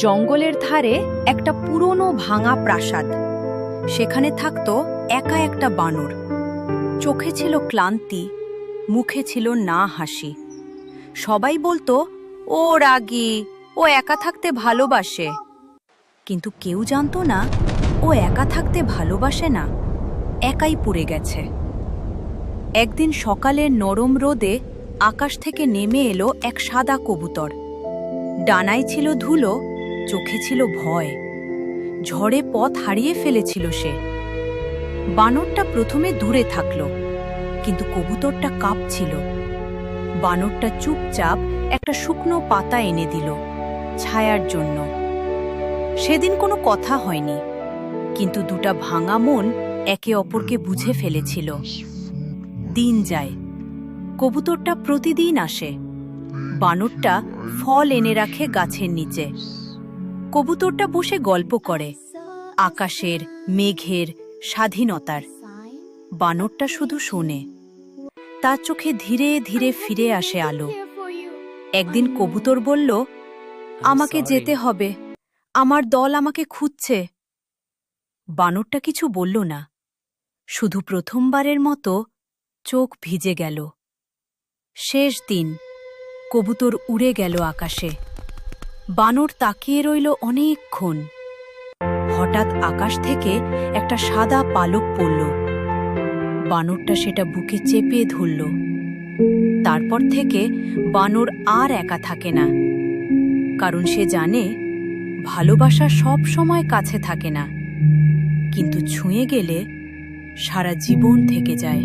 জঙ্গলের ধারে একটা পুরনো ভাঙা প্রাসাদ। সেখানে থাকত একা একটা বানর। চোখে ছিল ক্লান্তি, মুখে ছিল না হাসি। সবাই বলতো, ও রাগী, ও একা থাকতে ভালোবাসে। কিন্তু কেউ জানতো না, ও একা থাকতে ভালোবাসে না, একাই পুড়ে গেছে। একদিন সকালের নরম রোদে আকাশ থেকে নেমে এলো এক সাদা কবুতর। ডানায় ছিল ধুলো, চোখে ছিল ভয়। ঝড়ে পথ হারিয়ে ফেলেছিল সে। বানরটা প্রথমে দূরে থাকল, কিন্তু কবুতরটা কাঁপছিল। বানরটা চুপচাপ একটা শুকনো পাতা এনে দিল, ছায়ার জন্য। সেদিন কোনো কথা হয়নি, কিন্তু দুটা ভাঙা মন একে অপরকে বুঝে ফেলেছিল। দিন যায়, কবুতরটা প্রতিদিন আসে। বানরটা ফল এনে রাখে গাছের নিচে। কবুতরটা বসে গল্প করে, আকাশের, মেঘের, স্বাধীনতার। বানরটা শুধু শোনে। তার চোখে ধীরে ধীরে ফিরে আসে আলো। একদিন কবুতর বলল, আমাকে যেতে হবে, আমার দল আমাকে খুঁজছে। বানরটা কিছু বলল না, শুধু প্রথমবারের মতো চোখ ভিজে গেল। শেষ দিন, কবুতর উড়ে গেল আকাশে। বানর তাকিয়ে রইল অনেকক্ষণ। হঠাৎ আকাশ থেকে একটা সাদা পালক পড়ল। বানরটা সেটা বুকে চেপে ধরল। তারপর থেকে বানর আর একা থাকে না, কারণ সে জানে ভালোবাসা সব সময় কাছে থাকে না, কিন্তু ছুঁয়ে গেলে সারা জীবন থেকে যায়।